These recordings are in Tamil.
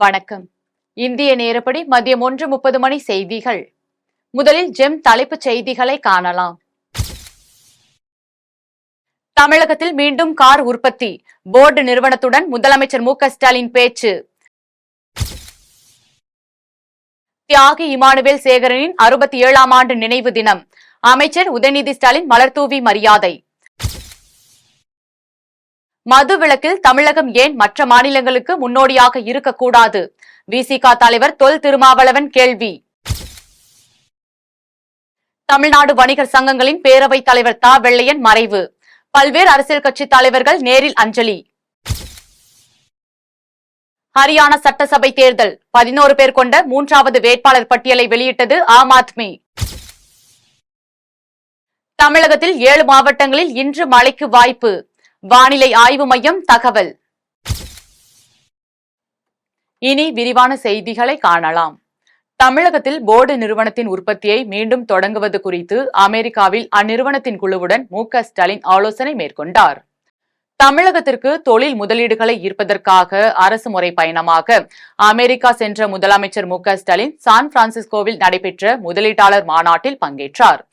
வணக்கம். இந்திய நேரப்படி மதியம் 1:30 மணி செய்திகள். முதலில் ஜெம் தலைப்புச் செய்திகளை காணலாம். தமிழகத்தில் மீண்டும் கார் உற்பத்தி, போர்டு நிறுவனத்துடன் முதலமைச்சர் மு.க.ஸ்டாலின் பேச்சு. தியாகி இமானுவேல் சேகரனின் 67ஆம் ஆண்டு நினைவு தினம், அமைச்சர் உதயநிதி ஸ்டாலின் மலர்தூவி மரியாதை. மது விலக்கில் தமிழகம் ஏன் மற்ற மாநிலங்களுக்கு முன்னோடியாக இருக்கக்கூடாது? விசிக தலைவர் தொல் திருமாவளவன் கேள்வி. தமிழ்நாடு வணிகர் சங்கங்களின் பேரவைத் தலைவர் தா வெள்ளையன் மறைவு, பல்வேறு அரசியல் கட்சி தலைவர்கள் நேரில் அஞ்சலி. ஹரியானா சட்டசபை தேர்தல், 11 பேர் கொண்ட 3வது வேட்பாளர் பட்டியலை வெளியிட்டது ஆம் ஆத்மி. தமிழகத்தில் 7 மாவட்டங்களில் இன்று மழைக்கு வாய்ப்பு, வானிலை ஆய்வு மையம் தகவல். இனி விரிவான செய்திகளை காணலாம். தமிழகத்தில் போர்டு நிறுவனத்தின் உற்பத்தியை மீண்டும் தொடங்குவது குறித்து அமெரிக்காவில் அந்நிறுவனத்தின் குழுவுடன் மு.க.ஸ்டாலின் ஆலோசனை மேற்கொண்டார். தமிழகத்திற்கு தொழில் முதலீடுகளை ஈர்ப்பதற்காக அரசு முறை பயணமாக அமெரிக்கா சென்ற முதலமைச்சர் மு.க.ஸ்டாலின் சான் பிரான்சிஸ்கோவில் நடைபெற்ற முதலீட்டாளர் மாநாட்டில் பங்கேற்றார்.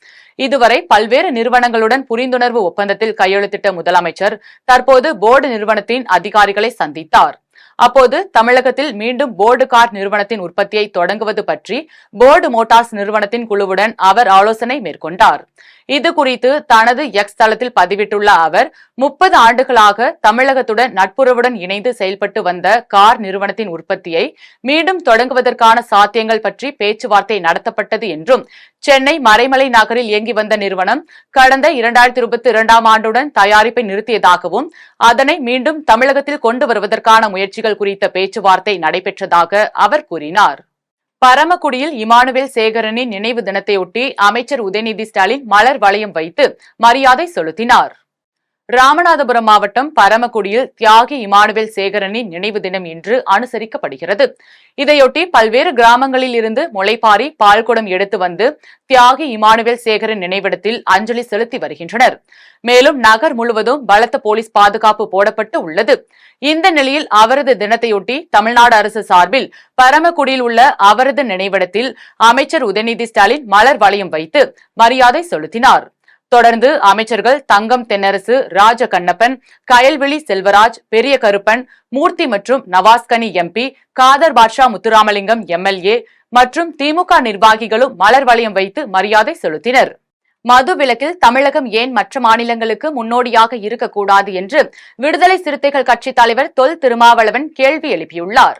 இதுவரை பல்வேறு நிறுவனங்களுடன் புரிந்துணர்வு ஒப்பந்தத்தில் கையெழுத்திட்ட முதலமைச்சர் தற்போது போர்டு நிறுவனத்தின் அதிகாரிகளை சந்தித்தார். அப்போது தமிழகத்தில் மீண்டும் போர்டு கார் நிறுவனத்தின் உற்பத்தியை தொடங்குவது பற்றி போர்டு மோட்டார்ஸ் நிறுவனத்தின் குழுவுடன் அவர் ஆலோசனை மேற்கொண்டார். இது குறித்து தனது எக்ஸ் தளத்தில் பதிவிட்டுள்ள அவர், 30 ஆண்டுகளாக தமிழகத்துடன் நட்புறவுடன் இணைந்து செயல்பட்டு வந்த கார் நிறுவனத்தின் உற்பத்தியை மீண்டும் தொடங்குவதற்கான சாத்தியங்கள் பற்றி பேச்சுவார்த்தை நடத்தப்பட்டது என்றும், சென்னை மறைமலை நகரில் இயங்கி வந்த நிறுவனம் கடந்த 2022ஆம் ஆண்டுடன் தயாரிப்பை நிறுத்தியதாகவும், அதனை மீண்டும் தமிழகத்தில் கொண்டு வருவதற்கான முயற்சிகள் குறித்த பேச்சுவார்த்தை நடைபெற்றதாக அவர் கூறினார். பரமக்குடியில் இமானுவேல் சேகரனின் நினைவு தினத்தையொட்டி அமைச்சர் உதயநிதி ஸ்டாலின் மலர் வளையம் வைத்து மரியாதை செலுத்தினார். ராமநாதபுரம் மாவட்டம் பரமக்குடியில் தியாகி இமானுவேல் சேகரனின் நினைவு தினம் இன்று அனுசரிக்கப்படுகிறது. இதையொட்டி பல்வேறு கிராமங்களில் இருந்து முளைப்பாரி பால்குடம் எடுத்து வந்து தியாகி இமானுவேல் சேகரன் நினைவிடத்தில் அஞ்சலி செலுத்தி வருகின்றனர். மேலும் நகர் முழுவதும் பலத்த போலீஸ் பாதுகாப்பு போடப்பட்டு உள்ளது. இந்த நிலையில் அவரது தினத்தையொட்டி தமிழ்நாடு அரசு சார்பில் பரமக்குடியில் உள்ள அவரது நினைவிடத்தில் அமைச்சர் உதயநிதி ஸ்டாலின் மலர் வளையம் வைத்து மரியாதை செலுத்தினார். தொடர்ந்து அமைச்சர்கள் தங்கம் தென்னரசு, ராஜ கண்ணப்பன், கயல்விழி செல்வராஜ், பெரிய கருப்பன், மூர்த்தி மற்றும் நவாஸ்கனி எம்பி, காதர் பாட்ஷா முத்துராமலிங்கம் எம்எல்ஏ மற்றும் திமுக நிர்வாகிகளும் மலர் வளையம் வைத்து மரியாதை செலுத்தினர். மது விலக்கில் தமிழகம் ஏன் மற்ற மாநிலங்களுக்கு முன்னோடியாக இருக்கக்கூடாது என்று விடுதலை சிறுத்தைகள் கட்சி தலைவர் தொல் திருமாவளவன் கேள்வி எழுப்பியுள்ளார்.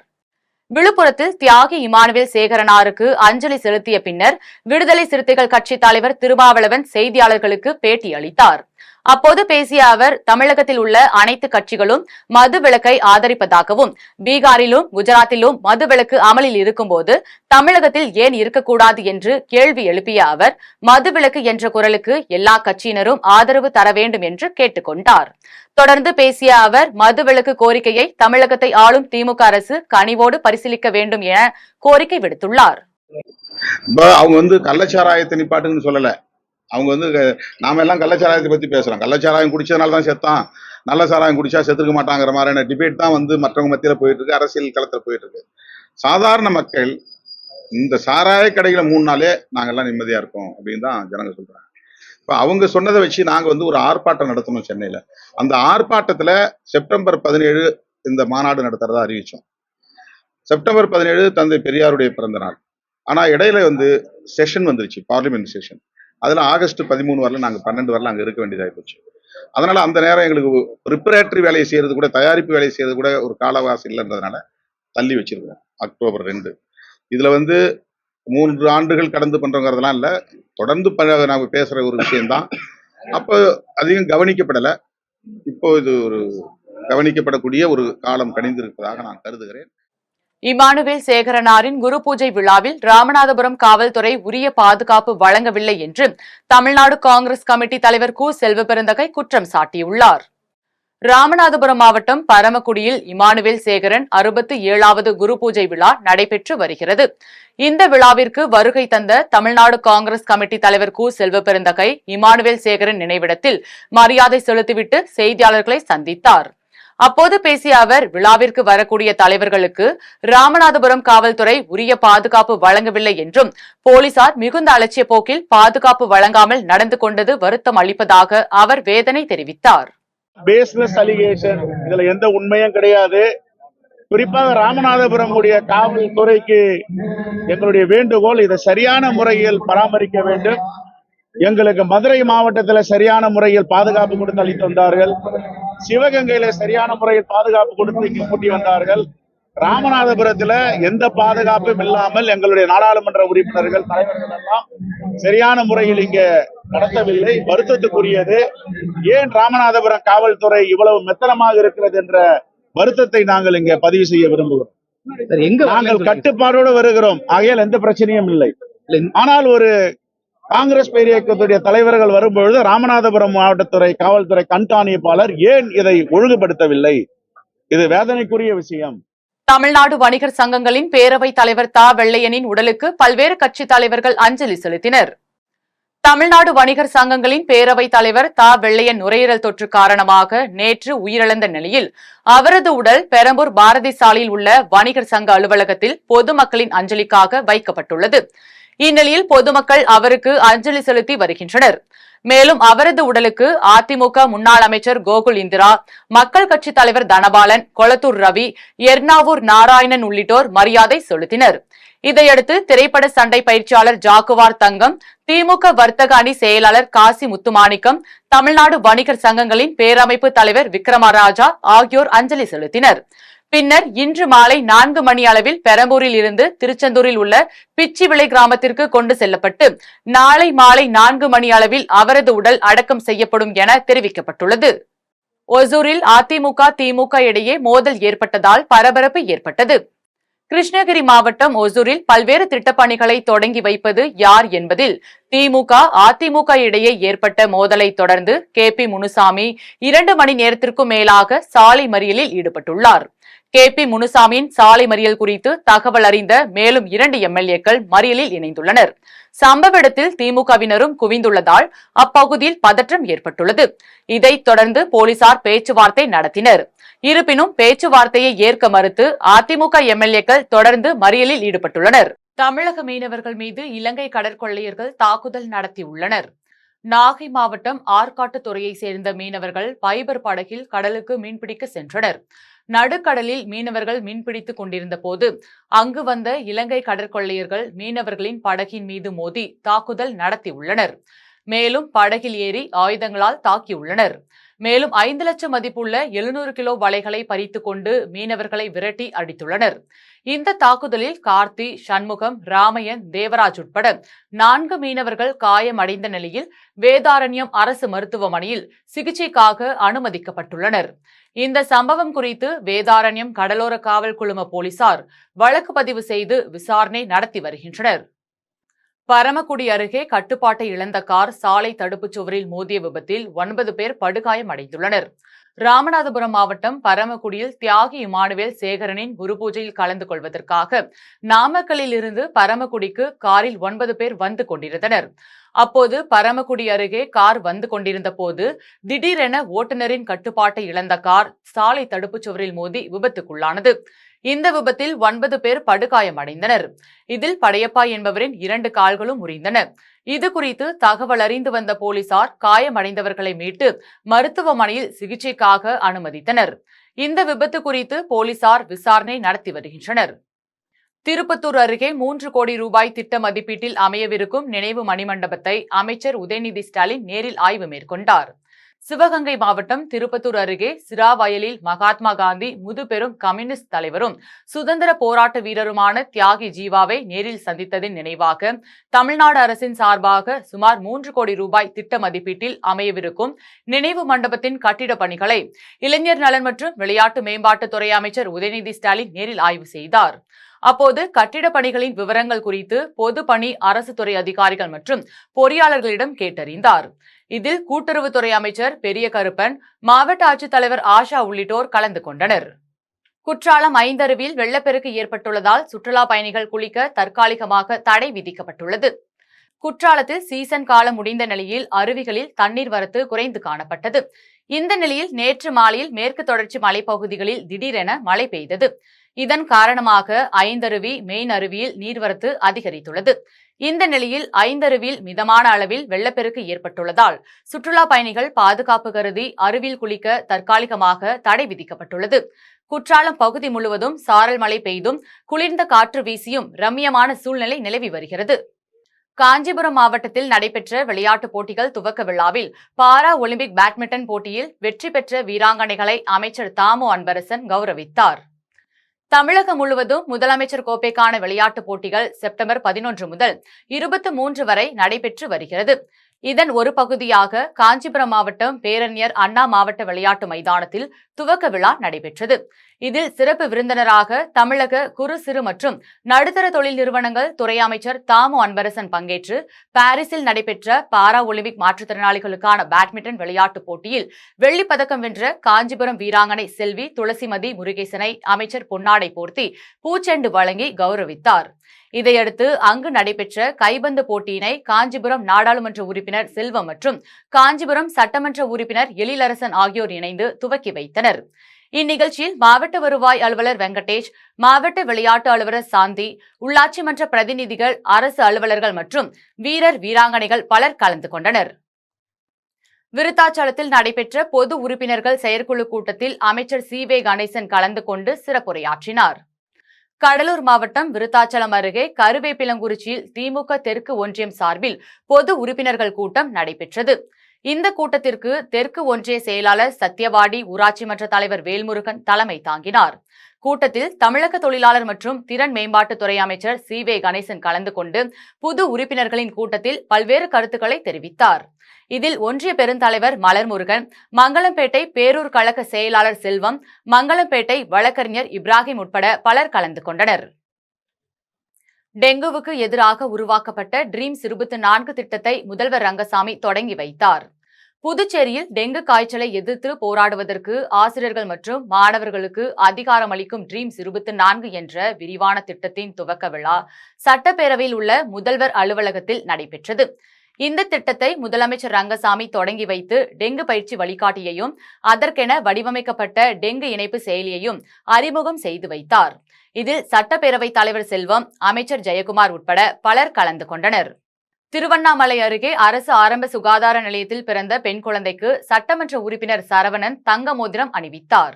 விழுப்புரத்தில் தியாகி இமானுவேல் சேகரனாருக்கு அஞ்சலி செலுத்திய பின்னர் விடுதலை சிறுத்தைகள் கட்சி தலைவர் திருமாவளவன் செய்தியாளர்களுக்கு பேட்டி அளித்தார். அப்போது பேசிய அவர், தமிழகத்தில் உள்ள அனைத்து கட்சிகளும் மது விலக்கை ஆதரிப்பதாகவும், பீகாரிலும் குஜராத்திலும் மது விலக்கு அமலில் இருக்கும்போது தமிழகத்தில் ஏன் இருக்கக்கூடாது என்று கேள்வி எழுப்பிய அவர், மது விலக்கு என்ற குரலுக்கு எல்லா கட்சியினரும் ஆதரவு தர வேண்டும் என்று கேட்டுக்கொண்டார். தொடர்ந்து பேசிய அவர், மது விலக்கு கோரிக்கையை தமிழகத்தை ஆளும் திமுக அரசு கனிவோடு பரிசீலிக்க வேண்டும் என கோரிக்கை விடுத்துள்ளார். அவங்க கள்ளச்சாராயத்தை நிப்பாட்டுன்னு சொல்லல. அவங்க நாம எல்லாம் கள்ளச்சாராயத்தை பத்தி பேசுறோம். கள்ளச்சாராயம் குடிச்சதுனால தான் செத்தான், நல்ல சாராயம் குடிச்சா செத்துக்க மாட்டாங்கிற மாதிரியான டிபேட் தான் மற்றவங்க மத்தியில போயிட்டு இருக்கு, அரசியல் களத்துல போயிட்டு இருக்கு. சாதாரண மக்கள் இந்த சாராய கடைகளை 3 நாளே நாங்கெல்லாம் நிம்மதியா இருக்கோம் அப்படின்னு தான் ஜனங்க சொல்றாங்க. இப்ப அவங்க சொன்னதை வச்சு நாங்க ஒரு ஆர்ப்பாட்டம் நடத்தணும் சென்னையில. அந்த ஆர்ப்பாட்டத்துல செப்டம்பர் 17 இந்த மாநாடு நடத்துறதா அறிவிச்சோம். செப்டம்பர் 17 தந்தை பெரியாருடைய பிறந்த நாள். ஆனா இடையில செஷன் வந்துருச்சு, பார்லிமெண்ட் செஷன். அதுல ஆகஸ்ட் 13 வரல, நாங்க 12 வரல அங்க இருக்க வேண்டியதாகி போச்சு. அதனால அந்த நேரம் எங்களுக்கு ப்ரிப்பரேட்டரி வேலையை செய்யறது கூட, தயாரிப்பு வேலையை செய்யறது கூட ஒரு காலவாசி இல்லைன்றதுனால தள்ளி வச்சிருக்கோம். அக்டோபர் 2 இதுல 3 ஆண்டுகள் கடந்து பண்றோங்கிறதுலாம் இல்ல, தொடர்ந்து நாங்க பேசுற ஒரு விஷயம்தான். அப்போ அதிகம் கவனிக்கப்படல. இப்போ இது ஒரு கவனிக்கப்படக்கூடிய ஒரு காலம் கணிந்திருப்பதாக நான் கருதுகிறேன். இமானுவேல் சேகரனாரின் குரு பூஜை விழாவில் ராமநாதபுரம் காவல்துறை உரிய பாதுகாப்பு வழங்கவில்லை என்று தமிழ்நாடு காங்கிரஸ் கமிட்டி தலைவர் கு. செல்வபெருந்தகை குற்றம் சாட்டியுள்ளார். ராமநாதபுரம் மாவட்டம் பரமக்குடியில் இமானுவேல் சேகரன் 67வது குரு பூஜை விழா நடைபெற்று வருகிறது. இந்த விழாவிற்கு வருகை தந்த தமிழ்நாடு காங்கிரஸ் கமிட்டி தலைவர் கு. செல்வபெருந்தகை இமானுவேல் சேகரன் நினைவிடத்தில் மரியாதை செலுத்திவிட்டு செய்தியாளர்களை சந்தித்தார். அப்போது பேசிய அவர், விழாவிற்கு வரக்கூடிய தலைவர்களுக்கு ராமநாதபுரம் காவல்துறை உரிய பாதுகாப்பு வழங்கவில்லை என்றும், போலீசார் மிகுந்த அலட்சிய போக்கில் பாதுகாப்பு வழங்காமல் நடந்து கொண்டது வருத்தம் அளிப்பதாக அவர் வேதனை தெரிவித்தார். பேஸ்லெஸ் அலிகேஷன், இதுல எந்த உண்மையும் கிடையாது. குறிப்பாக ராமநாதபுரம் உடைய காவல்துறைக்கு எங்களுடைய வேண்டுகோள், இதை சரியான முறையில் பராமரிக்க வேண்டும். எங்களுக்கு மதுரை மாவட்டத்தில் சரியான முறையில் பாதுகாப்பு கொடுத்து அளித்து வந்தார்கள். சிவகங்கையில சரியான முறையில் பாதுகாப்பு கொடுத்து இங்கு கூட்டி வந்தார்கள். ராமநாதபுரத்துல எந்த பாதுகாப்பும் இல்லாமல் எங்களுடைய நாடாளுமன்ற உறுப்பினர்கள், தலைவர்கள் எல்லாம் சரியான முறையில் இங்க நடத்தவில்லை. வருத்தத்துக்குரியது. ஏன் ராமநாதபுரம் காவல்துறை இவ்வளவு மெத்தனமாக இருக்கிறது என்ற வருத்தத்தை நாங்கள் இங்க பதிவு செய்ய விரும்புகிறோம். நாங்கள் கட்டுப்பாடோடு வருகிறோம், ஆகையால் எந்த பிரச்சனையும் இல்லை. ஆனால் ஒரு காங்கிரஸ் பேரியக்கத்துடைய தலைவர்கள் வரும்பொழுது ராமநாதபுரம் மாவட்டத்துறை காவல்துறை கண்காணிப்பாளர் ஏன் இதை ஒழுங்குபடுத்தவில்லை? இது வேதனைக்குரிய விஷயம். தமிழ்நாடு வணிகர் சங்கங்களின் பேரவைத் தலைவர் தா வெள்ளையனின் உடலுக்கு பல்வேறு கட்சித் தலைவர்கள் அஞ்சலி செலுத்தினர். தமிழ்நாடு வணிகர் சங்கங்களின் பேரவைத் தலைவர் தா வெள்ளையன் நுரையீரல் தொற்று காரணமாக நேற்று உயிரிழந்த நிலையில் அவரது உடல் பெரம்பூர் பாரதி சாலையில் உள்ள வணிகர் சங்க அலுவலகத்தில் பொதுமக்களின் அஞ்சலிக்காக வைக்கப்பட்டுள்ளது. இந்நிலையில் பொதுமக்கள் அவருக்கு அஞ்சலி செலுத்தி வருகின்றனர். மேலும் அவரது உடலுக்கு அதிமுக முன்னாள் அமைச்சர் கோகுல் இந்திரா, மக்கள் கட்சி தலைவர் தனபாலன், கொளத்தூர் ரவி, எர்ணாவூர் நாராயணன் உள்ளிட்டோர் மரியாதை செலுத்தினர். இதையடுத்து திரைப்பட சண்டை பயிற்சியாளர் ஜாக்குவார் தங்கம், திமுக வர்த்தக அணி செயலாளர் காசி முத்துமாணிக்கம், தமிழ்நாடு வணிகர் சங்கங்களின் பேரமைப்பு தலைவர் விக்ரமராஜா ஆகியோர் அஞ்சலி செலுத்தினர். பின்னர் இன்று மாலை 4 மணி அளவில் பெரம்பூரில் இருந்து திருச்செந்தூரில் உள்ள பிச்சிவிளை கிராமத்திற்கு கொண்டு செல்லப்பட்டு நாளை மாலை 4 மணி அளவில் அவரது உடல் அடக்கம் செய்யப்படும் என தெரிவிக்கப்பட்டுள்ளது. ஒசூரில் அதிமுக திமுக இடையே மோதல் ஏற்பட்டதால் பரபரப்பு ஏற்பட்டது. கிருஷ்ணகிரி மாவட்டம் ஒசூரில் பல்வேறு திட்டப்பணிகளை தொடங்கி வைப்பது யார் என்பதில் திமுக அதிமுக இடையே ஏற்பட்ட மோதலை தொடர்ந்து KP முனுசாமி 2 மணி நேரத்திற்கும் மேலாக சாலை மறியலில் ஈடுபட்டுள்ளார். KP முனுசாமியின் சாலை மறியல் குறித்து தகவல் அறிந்த மேலும் 2 MLA-க்கள் மறியலில் இணைந்துள்ளனர். சம்பவ இடத்தில் திமுகவினரும் குவிந்துள்ளதால் அப்பகுதியில் பதற்றம் ஏற்பட்டுள்ளது. இதைத் தொடர்ந்து போலீசார் பேச்சுவார்த்தை நடத்தினர். இருப்பினும் பேச்சுவார்த்தையை ஏற்க மறுத்து அதிமுக MLA-க்கள் தொடர்ந்து மறியலில் ஈடுபட்டுள்ளனர். தமிழக மீனவர்கள் மீது இலங்கை கடற்கொள்ளையர்கள் தாக்குதல் நடத்தியுள்ளனர். நாகை மாவட்டம் ஆற்காட்டுத்துறையை சேர்ந்த மீனவர்கள் பைபர் படகில் கடலுக்கு மீன்பிடிக்க சென்றனர். நடுக்கடலில் மீனவர்கள் மீன்பிடித்துக் கொண்டிருந்த போது அங்கு வந்த இலங்கை கடற்கொள்ளையர்கள் மீனவர்களின் படகின் மீது மோதி தாக்குதல் நடத்தியுள்ளனர். மேலும் படகில் ஏறி ஆயுதங்களால் தாக்கியுள்ளனர். மேலும் 5 லட்சம் மதிப்புள்ள 700 கிலோ வலைகளை பறித்துக் கொண்டு மீனவர்களை விரட்டி அடித்துள்ளனர். இந்த தாக்குதலில் கார்த்தி, சண்முகம், ராமையன், தேவராஜ் உட்பட 4 மீனவர்கள் காயமடைந்த நிலையில் வேதாரண்யம் அரசு மருத்துவமனையில் சிகிச்சைக்காக அனுமதிக்கப்பட்டுள்ளனர். இந்த சம்பவம் குறித்து வேதாரண்யம் கடலோர காவல் குழும போலீசார் வழக்கு பதிவு செய்து விசாரணை நடத்தி வருகின்றனர். பரமக்குடி அருகே கட்டுப்பாட்டை இழந்த கார் சாலை தடுப்புச் சுவரில் மோதிய விபத்தில் 9 பேர் படுகாயமடைந்துள்ளனர். ராமநாதபுரம் மாவட்டம் பரமக்குடியில் தியாகி இமானுவேல் சேகரனின் குருபூஜையில் கலந்து கொள்வதற்காக நாமக்கல்லில் இருந்து பரமக்குடிக்கு காரில் 9 பேர் வந்து கொண்டிருந்தனர். அப்போது பரமக்குடி அருகே கார் வந்து கொண்டிருந்த போது திடீரென ஓட்டுநரின் கட்டுப்பாட்டை இழந்த கார் சாலை தடுப்புச் சுவரில் மோதி விபத்துக்குள்ளானது. இந்த விபத்தில் 9 பேர் படுகாயமடைந்தனர். இதில் படையப்பா என்பவரின் 2 கால்களும் முறிந்தன. இது குறித்து தகவல் அறிந்து வந்த போலீசார் காயமடைந்தவர்களை மீட்டு மருத்துவமனையில் சிகிச்சைக்காக அனுமதித்தனர். இந்த விபத்து குறித்து போலீசார் விசாரணை நடத்தி வருகின்றனர். திருப்பத்தூர் அருகே 3 கோடி ரூபாய் திட்ட மதிப்பீட்டில் அமையவிருக்கும் நினைவு மணிமண்டபத்தை அமைச்சர் உதயநிதி ஸ்டாலின் நேரில் ஆய்வு மேற்கொண்டார். சிவகங்கை மாவட்டம் திருப்பத்தூர் அருகே சிராவயலில் மகாத்மா காந்தி முதுபெரும் கம்யூனிஸ்ட் தலைவரும் சுதந்திர போராட்ட வீரருமான தியாகி ஜீவாவை நேரில் சந்தித்ததின் நினைவாக தமிழ்நாடு அரசின் சார்பாக சுமார் 3 கோடி ரூபாய் திட்ட மதிப்பீட்டில் அமையவிருக்கும் நினைவு மண்டபத்தின் கட்டிடப் பணிகளை இளைஞர் நலன் மற்றும் விளையாட்டு மேம்பாட்டுத்துறை அமைச்சர் உதயநிதி ஸ்டாலின் நேரில் ஆய்வு செய்தார். அப்போது கட்டிடப் பணிகளின் விவரங்கள் குறித்து பொதுப்பணி அரசு துறை அதிகாரிகள் மற்றும் பொறியாளர்களிடம் கேட்டறிந்தார். இதில் கூட்டுறவுத்துறை அமைச்சர் பெரிய கருப்பன், மாவட்ட ஆட்சித்தலைவர் ஆஷா உள்ளிட்டோர் கலந்து கொண்டனர். குற்றாலம் ஐந்தருவியில் வெள்ளப்பெருக்கு ஏற்பட்டுள்ளதால் சுற்றுலா பயணிகள் குளிக்க தற்காலிகமாக தடை விதிக்கப்பட்டுள்ளது. குற்றாலத்தில் சீசன் காலம் முடிந்த நிலையில் அருவிகளில் தண்ணீர் வரத்து குறைந்து காணப்பட்டது. இந்த நிலையில் நேற்று மாலையில் மேற்கு தொடர்ச்சி மலைப்பகுதிகளில் திடீரென மழை பெய்தது. இதன் காரணமாக ஐந்தருவி மெயின் அருவியில் நீர்வரத்து அதிகரித்துள்ளது. இந்த நிலையில் ஐந்தருவியில் மிதமான அளவில் வெள்ளப்பெருக்கு ஏற்பட்டுள்ளதால் சுற்றுலா பயணிகள் பாதுகாப்பு கருதி அருவியில் குளிக்க தற்காலிகமாக தடை விதிக்கப்பட்டுள்ளது. குற்றாலம் பகுதி முழுவதும் சாரல் மழை பெய்தும் குளிர்ந்த காற்று வீசியும் ரம்மியமான சூழ்நிலை நிலவி வருகிறது. காஞ்சிபுரம் மாவட்டத்தில் நடைபெற்ற விளையாட்டுப் போட்டிகள் துவக்க விழாவில் பாரா ஒலிம்பிக் பேட்மிண்டன் போட்டியில் வெற்றி பெற்ற வீராங்கனைகளை அமைச்சர் தாமு அன்பரசன் கௌரவித்தார். தமிழகம் முழுவதும் முதலமைச்சர் கோப்பைக்கான விளையாட்டுப் போட்டிகள் செப்டம்பர் 11 முதல் 23 வரை நடைபெற்று வருகிறது. இதன் ஒரு பகுதியாக காஞ்சிபுரம் மாவட்டம் பேரறிஞர் அண்ணா மாவட்ட விளையாட்டு மைதானத்தில் துவக்க விழா நடைபெற்றது. இதில் சிறப்பு விருந்தினராக தமிழக குறு சிறு மற்றும் நடுத்தர தொழில் நிறுவனங்கள் துறை அமைச்சர் தாமு அன்பரசன் பங்கேற்று பாரிஸில் நடைபெற்ற பாரா ஒலிம்பிக் மாற்றுத்திறனாளிகளுக்கான பேட்மிண்டன் விளையாட்டுப் போட்டியில் வெள்ளிப் பதக்கம் வென்ற காஞ்சிபுரம் வீராங்கனை செல்வி துளசிமதி முருகேசனை அமைச்சர் பொன்னாடை போர்த்தி பூச்செண்டு வழங்கி கௌரவித்தார். இதையடுத்து அங்கு நடைபெற்ற கைபந்து போட்டியினை காஞ்சிபுரம் நாடாளுமன்ற உறுப்பினர் செல்வம் மற்றும் காஞ்சிபுரம் சட்டமன்ற உறுப்பினர் எழிலரசன் ஆகியோர் இணைந்து துவக்கி வைத்தனர். இந்நிகழ்ச்சியில் மாவட்ட வருவாய் அலுவலர் வெங்கடேஷ், மாவட்ட விளையாட்டு அலுவலர் சாந்தி, உள்ளாட்சி மன்ற பிரதிநிதிகள், அரசு அலுவலர்கள் மற்றும் வீரர் வீராங்கனைகள் பலர் கலந்து கொண்டனர். விருத்தாச்சலத்தில் நடைபெற்ற பொது உறுப்பினர்கள் செயற்குழு கூட்டத்தில் அமைச்சர் சி.வே. கணேசன் கலந்து கொண்டு சிறப்புரையாற்றினார். கடலூர் மாவட்டம் விருத்தாச்சலம் அருகே கருவேப்பிலங்குறிச்சியில் திமுக தெற்கு ஒன்றியம் சார்பில் பொது உறுப்பினர்கள் கூட்டம் நடைபெற்றது. இந்த கூட்டத்திற்கு தெற்கு ஒன்றிய செயலாளர் சத்தியவாடி, ஊராட்சி மன்ற தலைவர் வேல்முருகன் தலைமை தாங்கினார். கூட்டத்தில் தமிழக தொழிலாளர் மற்றும் திறன் மேம்பாட்டுத்துறை அமைச்சர் சி.வே. கணேசன் கலந்து கொண்டு புது உறுப்பினர்களின் கூட்டத்தில் பல்வேறு கருத்துக்களை தெரிவித்தார். இதில் ஒன்றிய பெருந்தலைவர் மலர்முருகன், மங்களம்பேட்டை பேரூர் கழக செயலாளர் செல்வம், மங்களம்பேட்டை வழக்கறிஞர் இப்ராஹிம் உட்பட பலர் கலந்து கொண்டனர். டெங்குவுக்கு எதிராக உருவாக்கப்பட்ட ட்ரீம்ஸ் 24 திட்டத்தை முதல்வர் ரங்கசாமி தொடங்கி வைத்தார். புதுச்சேரியில் டெங்கு காய்ச்சலை எதிர்த்து போராடுவதற்கு ஆசிரியர்கள் மற்றும் மாணவர்களுக்கு அதிகாரம் அளிக்கும் ட்ரீம்ஸ் 24 என்ற விரிவான திட்டத்தின் துவக்க விழா சட்டப்பேரவையில் உள்ள முதல்வர் அலுவலகத்தில் நடைபெற்றது. இந்த திட்டத்தை முதலமைச்சர் ரங்கசாமி தொடங்கி வைத்து டெங்கு பயிற்சி வழிகாட்டியையும் அதற்கென வடிவமைக்கப்பட்ட டெங்கு இணைப்பு செயலியையும் அறிமுகம் செய்து வைத்தார். இதில் சட்டப்பேரவைத் தலைவர் செல்வம், அமைச்சர் ஜெயக்குமார் உட்பட பலர் கலந்து கொண்டனர். திருவண்ணாமலை அருகே அரசு ஆரம்ப சுகாதார நிலையத்தில் பிறந்த பெண் குழந்தைக்கு சட்டமன்ற உறுப்பினர் சரவணன் தங்க மோதிரம் அணிவித்தார்.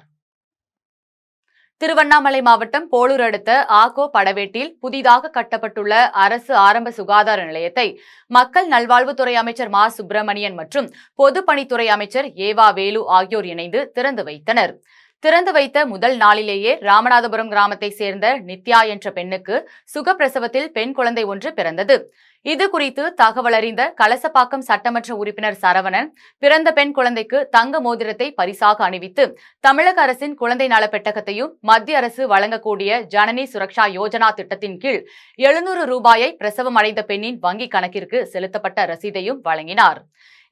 திருவண்ணாமலை மாவட்டம் போளூர் அடுத்த ஆகோ படவேட்டில் புதிதாக கட்டப்பட்டுள்ள அரசு ஆரம்ப சுகாதார நிலையத்தை மக்கள் நல்வாழ்வுத்துறை அமைச்சர் மா சுப்பிரமணியன் மற்றும் பொதுப்பணித்துறை அமைச்சர் ஏவா வேலு ஆகியோர் இணைந்து திறந்து வைத்தனர். திறந்து வைத்த முதல் நாளிலேயே ராமநாதபுரம் கிராமத்தை சேர்ந்த நித்யா என்ற பெண்ணுக்கு சுகப்பிரசவத்தில் பெண் குழந்தை ஒன்று பிறந்தது. இது குறித்து தகவல் அறிந்த கலசப்பாக்கம் சட்டமன்ற உறுப்பினர் சரவணன் பிறந்த பெண் குழந்தைக்கு தங்க மோதிரத்தை பரிசாக அணிவித்து தமிழக அரசின் குழந்தை நல பெட்டகத்தையும் மத்திய அரசு வழங்கக்கூடிய ஜனனி சுரக்ஷா யோஜனா திட்டத்தின் கீழ் 700 ரூபாயை பிரசவம் அடைந்த பெண்ணின் வங்கி கணக்கிற்கு செலுத்தப்பட்ட ரசீதையும் வழங்கினார்.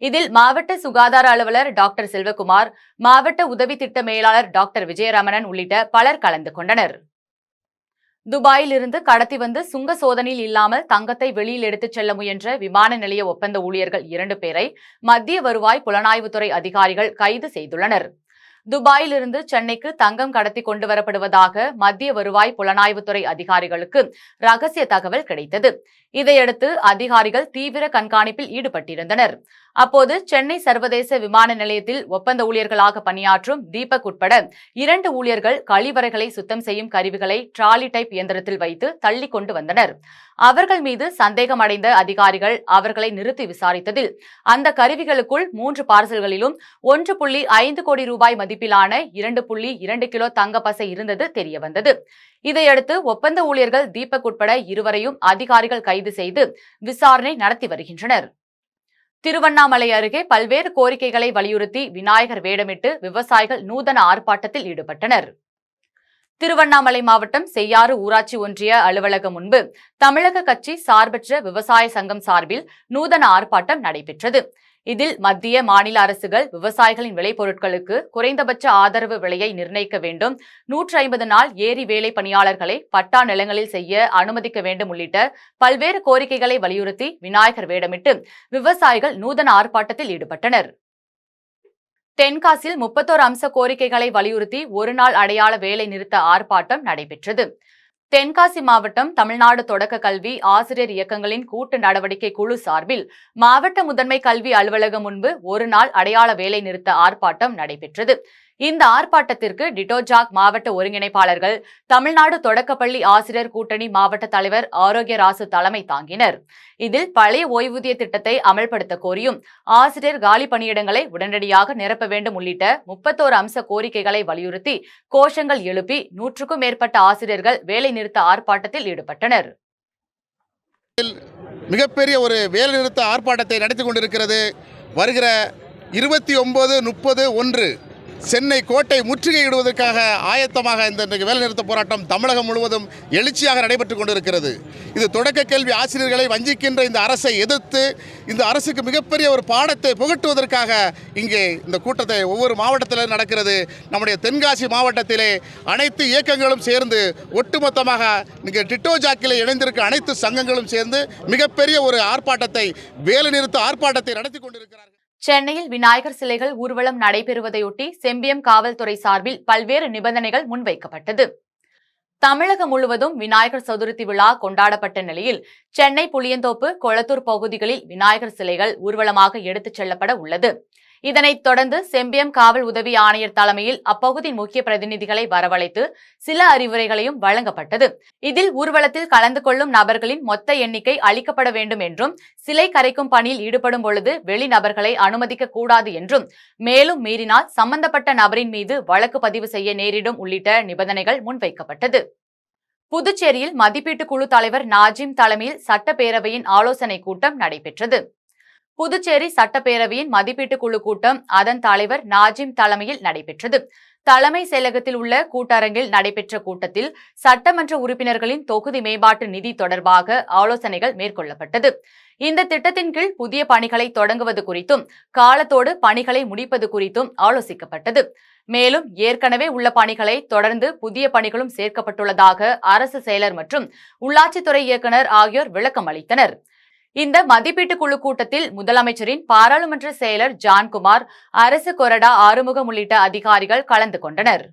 இதில் மாவட்ட சுகாதார அலுவலர் டாக்டர் செல்வகுமார், மாவட்ட உதவி திட்ட மேலாளர் டாக்டர் விஜயரமணன் உள்ளிட்ட பலர் கலந்து கொண்டனர். துபாயில் இருந்து கடத்தி வந்து சுங்க சோதனையில் இல்லாமல் தங்கத்தை வெளியில் எடுத்துச் செல்ல முயன்ற விமான நிலைய ஒப்பந்த ஊழியர்கள் 2 பேரை மத்திய வருவாய் புலனாய்வுத்துறை அதிகாரிகள் கைது செய்துள்ளனர். துபாயில் இருந்து சென்னைக்கு தங்கம் கடத்தி கொண்டு வரப்படுவதாக மத்திய வருவாய் புலனாய்வுத்துறை அதிகாரிகளுக்கு ரகசிய தகவல் கிடைத்தது. இதையடுத்து அதிகாரிகள் தீவிர கண்காணிப்பில் ஈடுபட்டிருந்தனர். அப்போது சென்னை சர்வதேச விமான நிலையத்தில் ஒப்பந்த ஊழியர்களாக பணியாற்றும் தீபக் உட்பட 2 ஊழியர்கள் கழிவறைகளை சுத்தம் செய்யும் கருவிகளை டிராலி டைப் இயந்திரத்தில் வைத்து தள்ளி கொண்டு வந்தனர். அவர்கள் மீது சந்தேகமடைந்த அதிகாரிகள் அவர்களை நிறுத்தி விசாரித்ததில் அந்த கருவிகளுக்குள் 3 பார்சல்களிலும் 1.5 கோடி ரூபாய் மதிப்பிலான 2.2 கிலோ தங்கப்பசை இருந்தது தெரியவந்தது. இதையடுத்து ஒப்பந்த ஊழியர்கள் தீபக் உட்பட 2வரையும் அதிகாரிகள் கைது செய்து விசாரணை நடத்தி வருகின்றனர். திருவண்ணாமலை அருகே பல்வேறு கோரிக்கைகளை வலியுறுத்தி விநாயகர் வேடமிட்டு விவசாயிகள் நூதன ஆர்ப்பாட்டத்தில் ஈடுபட்டனர். திருவண்ணாமலை மாவட்டம் செய்யாறு ஊராட்சி ஒன்றிய அலுவலகம் முன்பு தமிழக கட்சி சார்பற்ற விவசாய சங்கம் சார்பில் நூதன ஆர்ப்பாட்டம் நடைபெற்றது. இதில் மத்திய மாநில அரசுகள் விவசாயிகளின் விளைபொருட்களுக்கு குறைந்தபட்ச ஆதரவு விலையை நிர்ணயிக்க வேண்டும், 150 நாள் ஏரி வேலை பணியாளர்களை பட்டா நிலங்களில் செய்ய அனுமதிக்க வேண்டும் உள்ளிட்ட பல்வேறு கோரிக்கைகளை வலியுறுத்தி விநாயகர் வேடமிட்டு விவசாயிகள் நூதன ஆர்ப்பாட்டத்தில் ஈடுபட்டனர். தென்காசியில் 31 அம்ச கோரிக்கைகளை வலியுறுத்தி ஒருநாள் அடையாள வேலை நிறுத்த ஆர்ப்பாட்டம் நடைபெற்றது. தென்காசி மாவட்டம் தமிழ்நாடு தொடக்க கல்வி ஆசிரியர் இயக்கங்களின் கூட்டு நடவடிக்கை குழு சார்பில் மாவட்ட முதன்மை கல்வி அலுவலகம் முன்பு ஒருநாள் அடையாள வேலை நிறுத்த ஆர்ப்பாட்டம் நடைபெற்றது. இந்த ஆர்ப்பாட்டத்திற்கு டிட்டோஜாக் மாவட்ட ஒருங்கிணைப்பாளர்கள், தமிழ்நாடு தொடக்கப்பள்ளி ஆசிரியர் கூட்டணி மாவட்ட தலைவர் ஆரோக்கியராசு தலைமை தாங்கினர். இதில் பழைய ஓய்வூதிய திட்டத்தை அமல்படுத்த கோரியும், ஆசிரியர் காலி பணியிடங்களை உடனடியாக நிரப்ப வேண்டும் உள்ளிட்ட 31 அம்ச கோரிக்கைகளை வலியுறுத்தி கோஷங்கள் எழுப்பி 100க்கும் மேற்பட்ட ஆசிரியர்கள் வேலை நிறுத்த ஆர்ப்பாட்டத்தில் ஈடுபட்டனர். மிகப்பெரிய ஒரு வேலை நிறுத்த ஆர்ப்பாட்டத்தை நடத்தி கொண்டிருக்கிறது. வருகிற 29, 30, 1 சென்னை கோட்டை முற்றுகையிடுவதற்காக ஆயத்தமாக இந்த வேலைநிறுத்த போராட்டம் தமிழகம் முழுவதும் எழுச்சியாக நடைபெற்றுக் கொண்டிருக்கிறது. இது தொடக்க கல்வி ஆசிரியர்களை வஞ்சிக்கின்ற இந்த அரசை எதிர்த்து இந்த அரசுக்கு மிகப்பெரிய ஒரு பாடத்தை புகட்டுவதற்காக இங்கே இந்த கூட்டத்தை ஒவ்வொரு மாவட்டத்திலும் நடக்கிறது. நம்முடைய தென்காசி மாவட்டத்திலே அனைத்து இயக்கங்களும் சேர்ந்து ஒட்டுமொத்தமாக இங்கே டிட்டோஜாக்கில் இணைந்திருக்க அனைத்து சங்கங்களும் சேர்ந்து மிகப்பெரிய ஒரு ஆர்ப்பாட்டத்தை வேலைநிறுத்த ஆர்ப்பாட்டத்தை நடத்தி கொண்டிருக்கிறார்கள். சென்னையில் விநாயகர் சிலைகள் ஊர்வலம் நடைபெறுவதையொட்டி செம்பியம் காவல்துறை சார்பில் பல்வேறு நிபந்தனைகள் முன்வைக்கப்பட்டது. தமிழகம் முழுவதும் விநாயகர் சதுர்த்தி விழா கொண்டாடப்பட்ட நிலையில் சென்னை புளியந்தோப்பு, கொளத்தூர் பகுதிகளில் விநாயகர் சிலைகள் ஊர்வலமாக எடுத்துச் செல்லப்பட உள்ளது. இதனைத் தொடர்ந்து செம்பியம் காவல் உதவி ஆணையர் தலைமையில் அப்பகுதி முக்கிய பிரதிநிதிகளை வரவழைத்து சில அறிவுரைகளையும் வழங்கப்பட்டது. இதில் ஊர்வலத்தில் கலந்து கொள்ளும் நபர்களின் மொத்த எண்ணிக்கை அளிக்கப்பட வேண்டும் என்றும், சிலை கரைக்கும் பணியில் ஈடுபடும் பொழுது வெளிநபர்களை அனுமதிக்க கூடாது என்றும், மேலும் மீறினால் சம்பந்தப்பட்ட நபரின் மீது வழக்கு பதிவு செய்ய நேரிடும் உள்ளிட்ட நிபந்தனைகள் முன்வைக்கப்பட்டது. புதுச்சேரியில் மதிப்பீட்டு குழு தலைவர் நாஜிம் தலைமையில் சட்டப்பேரவையின் ஆலோசனை கூட்டம் நடைபெற்றது. புதுச்சேரி சட்டப்பேரவையின் மதிப்பீட்டு குழு கூட்டம் அதன் தலைவர் நாஜிம் தலைமையில் நடைபெற்றது. தலைமை செயலகத்தில் உள்ள கூட்டரங்கில் நடைபெற்ற கூட்டத்தில் சட்டமன்ற உறுப்பினர்களின் தொகுதி மேம்பாட்டு நிதி தொடர்பாக ஆலோசனைகள் மேற்கொள்ளப்பட்டது. இந்த திட்டத்தின் கீழ் புதிய பணிகளை தொடங்குவது குறித்தும், காலத்தோடு பணிகளை முடிப்பது குறித்தும் ஆலோசிக்கப்பட்டது. மேலும் ஏற்கனவே உள்ள பணிகளை தொடர்ந்து புதிய பணிகளும் சேர்க்கப்பட்டுள்ளதாக அரசு செயலர் மற்றும் உள்ளாட்சித்துறை இயக்குநர் ஆகியோர் விளக்கம் அளித்தனர். இந்த மதிப்பீட்டு குழு கூட்டத்தில் முதலமைச்சரின் பாராளுமன்ற செயலர் ஜான்குமார், அரசு கொறடா ஆறுமுகம் உள்ளிட்ட அதிகாரிகள் கலந்து கொண்டனர்.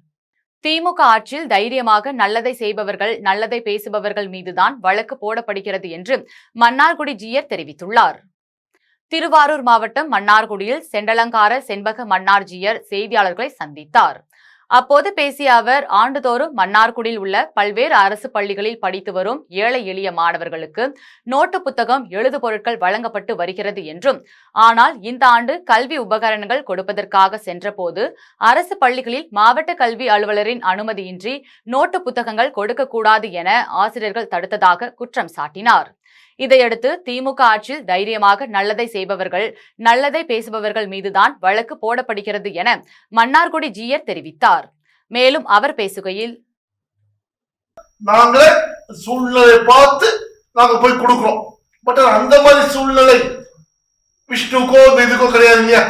திமுக ஆட்சியில் தைரியமாக நல்லதை செய்பவர்கள், நல்லதை பேசுபவர்கள் மீதுதான் வழக்கு போடப்படுகிறது என்று மன்னார்குடி ஜீயர் தெரிவித்துள்ளார். திருவாரூர் மாவட்டம் மன்னார்குடியில் செண்டலங்கார செண்பக மன்னார் ஜீயர் செய்தியாளர்களை சந்தித்தார். அப்போது பேசிய அவர், ஆண்டுதோறும் மன்னார்குடியில் உள்ள பல்வேறு அரசு பள்ளிகளில் படித்து வரும் ஏழை எளிய மாணவர்களுக்கு நோட்டு புத்தகம், எழுது பொருட்கள் வழங்கப்பட்டு வருகிறது என்றும், ஆனால் இந்த ஆண்டு கல்வி உபகரணங்கள் கொடுப்பதற்காக சென்றபோது அரசு பள்ளிகளில் மாவட்ட கல்வி அலுவலரின் அனுமதியின்றி நோட்டு புத்தகங்கள் கொடுக்கக்கூடாது என ஆசிரியர்கள் தடுத்ததாக குற்றம் சாட்டினார். இதையடுத்து திமுக ஆட்சியில் தைரியமாக நல்லதை செய்பவர்கள், நல்லதை பேசுபவர்கள் மீதுதான் வழக்கு போடப்படுகிறது என மன்னார்குடி ஜீயர் தெரிவித்தார். மேலும் அவர் பேசுகையில், நாங்க சூழ்நிலை பார்த்து நாங்க போய் கொடுக்கிறோம். பட் அந்த மாதிரி சூழ்நிலை விஷ்ணுக்கோ இதுக்கோ கிடையாது இல்லையா.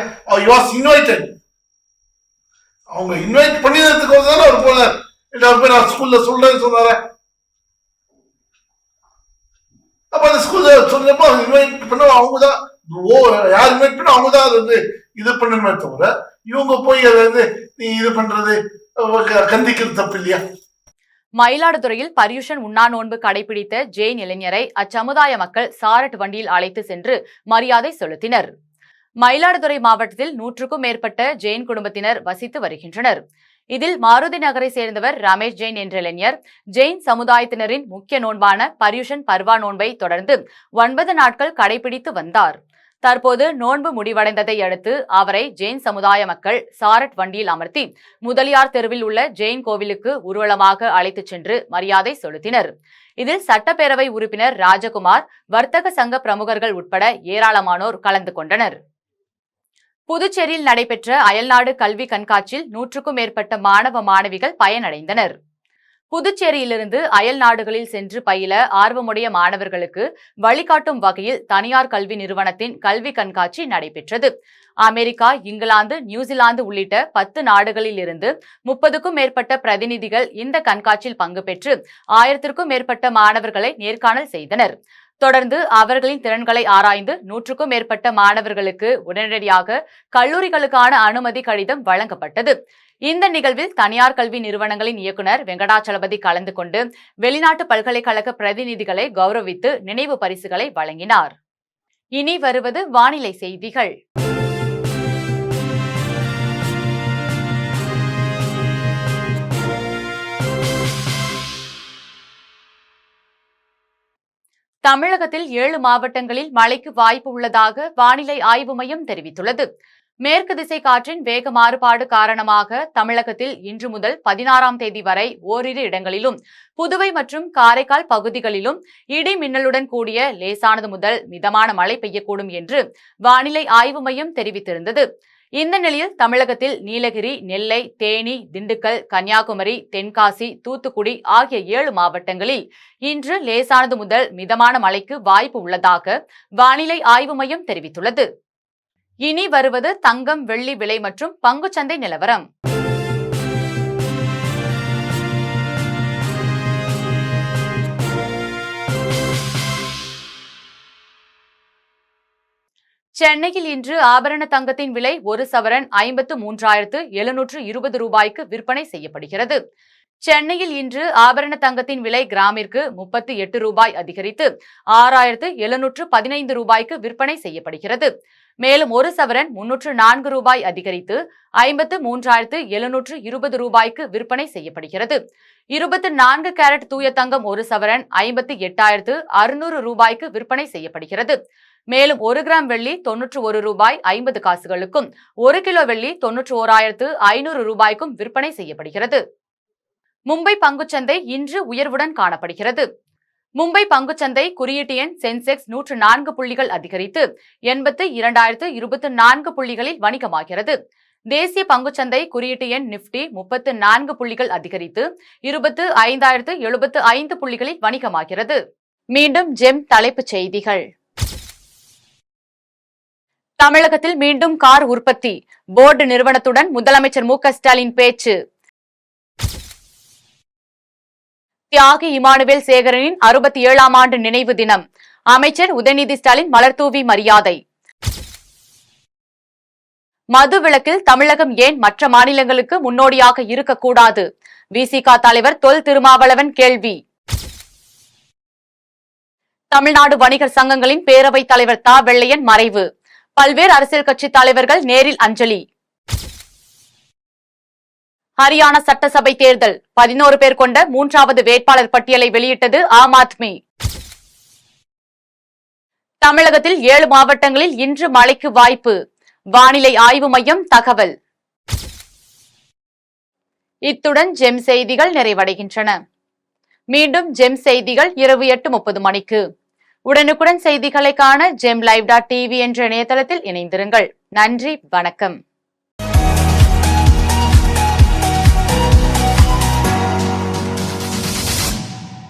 அவங்க இன்வைட் பண்ணினதுக்கு தானே அவர் போனார். நான் ஸ்கூல்ல சொல்றேன்னு சொன்னார. அப்ப அந்த ஸ்கூல்ல சொன்னப்போ அவங்க இன்வைட் பண்ண அவங்கதான், யார் இன்வைட் பண்ண அவங்கதான் அது வந்து இது பண்ணணுமே தவிர இவங்க போய் அதை வந்து நீ இது பண்றது கண்டிக்கிறது தப்பு இல்லையா. மயிலாடுதுறையில் பர்யூஷன் உண்ணா நோன்பு கடைபிடித்த ஜெயின் இளைஞரை அச்சமுதாய மக்கள் சாரட் வண்டியில் அழைத்து சென்று மரியாதை செலுத்தினர். மயிலாடுதுறை மாவட்டத்தில் 100க்கும் மேற்பட்ட ஜெயின் குடும்பத்தினர் வசித்து வருகின்றனர். இதில் மாருதி நகரை சேர்ந்தவர் ரமேஷ் ஜெயின் என்ற இளைஞர் ஜெயின் சமுதாயத்தினரின் முக்கிய நோன்பான பர்யூஷன் பர்வா நோன்பை தொடர்ந்து 9 நாட்கள் கடைபிடித்து வந்தார். தற்போது நோன்பு முடிவடைந்ததை அடுத்து அவரை ஜெயின் சமுதாய மக்கள் சாரட் வண்டியில் அமர்த்தி முதலியார் தெருவில் உள்ள ஜெயின் கோவிலுக்கு ஊர்வலமாக அழைத்துச் சென்று மரியாதை செலுத்தினர். இதில் சட்டப்பேரவை உறுப்பினர் ராஜகுமார், வர்த்தக சங்க பிரமுகர்கள் உட்பட ஏராளமானோர் கலந்து கொண்டனர். புதுச்சேரியில் நடைபெற்ற அயல்நாடு கல்வி கண்காட்சியில் 100க்கும் மேற்பட்ட மாணவ மாணவிகள் பயனடைந்தனர். புதுச்சேரியிலிருந்து அயல் நாடுகளில் சென்று பயில ஆர்வமுடைய மாணவர்களுக்கு வழிகாட்டும் வகையில் தனியார் கல்வி நிறுவனத்தின் கல்வி கண்காட்சி நடைபெற்றது. அமெரிக்கா, இங்கிலாந்து, நியூசிலாந்து உள்ளிட்ட 10 நாடுகளில் இருந்து 30க்கும் மேற்பட்ட பிரதிநிதிகள் இந்த கண்காட்சியில் பங்கு பெற்று 1000க்கும் மேற்பட்ட மாணவர்களை நேர்காணல் செய்தனர். தொடர்ந்து அவர்களின் திறன்களை ஆராய்ந்து 100க்கும் மேற்பட்ட மாணவர்களுக்கு உடனடியாக கல்லூரிகளுக்கான அனுமதி கடிதம் வழங்கப்பட்டது. இந்த நிகழ்வில் தனியார் கல்வி நிறுவனங்களின் இயக்குநர் வெங்கடாச்சலபதி கலந்து கொண்டு வெளிநாட்டு பல்கலைக்கழக பிரதிநிதிகளை கௌரவித்து நினைவு பரிசுகளை வழங்கினார். இனி வருவது வானிலை செய்திகள். தமிழகத்தில் 7 மாவட்டங்களில் மழைக்கு வாய்ப்பு உள்ளதாக வானிலை ஆய்வு மையம் தெரிவித்துள்ளது. மேற்கு திசை காற்றின் வேக மாறுபாடு காரணமாக தமிழகத்தில் இன்று முதல் 16ஆம் தேதி வரை ஓரிரு இடங்களிலும், புதுவை மற்றும் காரைக்கால் பகுதிகளிலும் இடி மின்னலுடன் கூடிய லேசானது முதல் மிதமான மழை பெய்யக்கூடும் என்று வானிலை ஆய்வு மையம் தெரிவித்திருந்தது. இந்த நிலையில் தமிழகத்தில் நீலகிரி, நெல்லை, தேனி, திண்டுக்கல், கன்னியாகுமரி, தென்காசி, தூத்துக்குடி ஆகிய 7 மாவட்டங்களில் இன்று லேசானது முதல் மிதமான மழைக்கு வாய்ப்பு உள்ளதாக வானிலை ஆய்வு மையம் தெரிவித்துள்ளது. இனி வருவது தங்கம், வெள்ளி விலை மற்றும் பங்குச்சந்தை நிலவரம். சென்னையில் இன்று ஆபரண தங்கத்தின் விலை ஒரு சவரன் 53,720 ரூபாய்க்கு விற்பனை செய்யப்படுகிறது. சென்னையில் இன்று ஆபரண தங்கத்தின் விலை கிராமிற்கு 38 ரூபாய் அதிகரித்து 6,715 ரூபாய்க்கு விற்பனை செய்யப்படுகிறது. மேலும் ஒரு சவரன் 304 ரூபாய் அதிகரித்து 53,720 ரூபாய்க்கு விற்பனை செய்யப்படுகிறது. 24 கேரட் தூய தங்கம் ஒரு சவரன் 58,600 ரூபாய்க்கு விற்பனை செய்யப்படுகிறது. மேலும் 1 கிராம் வெள்ளி 91 ரூபாய் 50 காசுகளுக்கும், 1 கிலோ வெள்ளி 91,500 ரூபாய்க்கும் விற்பனை செய்யப்படுகிறது. மும்பை பங்குச்சந்தை இன்று உயர்வுடன் காணப்படுகிறது. மும்பை பங்குச்சந்தை குறியீட்டு எண் சென்செக்ஸ் 104 புள்ளிகள் அதிகரித்து 82,024 புள்ளிகளில் வணிகமாகிறது. தேசிய பங்குச்சந்தை குறியீட்டு எண் நிப்டி 34 புள்ளிகள் அதிகரித்து 25,075 புள்ளிகளில் வணிகமாகிறது. மீண்டும் ஜெம் தலைப்புச் செய்திகள். தமிழகத்தில் மீண்டும் கார் உற்பத்தி, போர்டு நிறுவனத்துடன் முதலமைச்சர் மு க ஸ்டாலின் பேச்சு. தியாகி இமானுவேல் சேகரனின் 67ஆம் ஆண்டு நினைவு தினம், அமைச்சர் உதயநிதி ஸ்டாலின் மலர்தூவி மரியாதை. மது விலக்கில் தமிழகம் ஏன் மற்ற மாநிலங்களுக்கு முன்னோடியாக இருக்கக்கூடாது, விசிக தலைவர் தொல் திருமாவளவன் கேள்வி. தமிழ்நாடு வணிகர் சங்கங்களின் பேரவைத் தலைவர் தா வெள்ளையன் மறைவு, பல்வேறு அரசியல் கட்சி தலைவர்கள் நேரில் அஞ்சலி. ஹரியானா சட்டசபை தேர்தல் 11 பேர் கொண்ட 3வது வேட்பாளர் பட்டியலை வெளியிட்டது ஆம் ஆத்மி. தமிழகத்தில் 7 மாவட்டங்களில் இன்று மழைக்கு வாய்ப்பு, வானிலை ஆய்வு மையம் தகவல். இத்துடன் ஜெம் செய்திகள் நிறைவடைகின்றன. மீண்டும் ஜெம் செய்திகள் இரவு 8:30 மணிக்கு. உடனுக்குடன் செய்திகளை காண GemLive.tv என்ற இணையதளத்தில் இணைந்திருங்கள். நன்றி, வணக்கம்.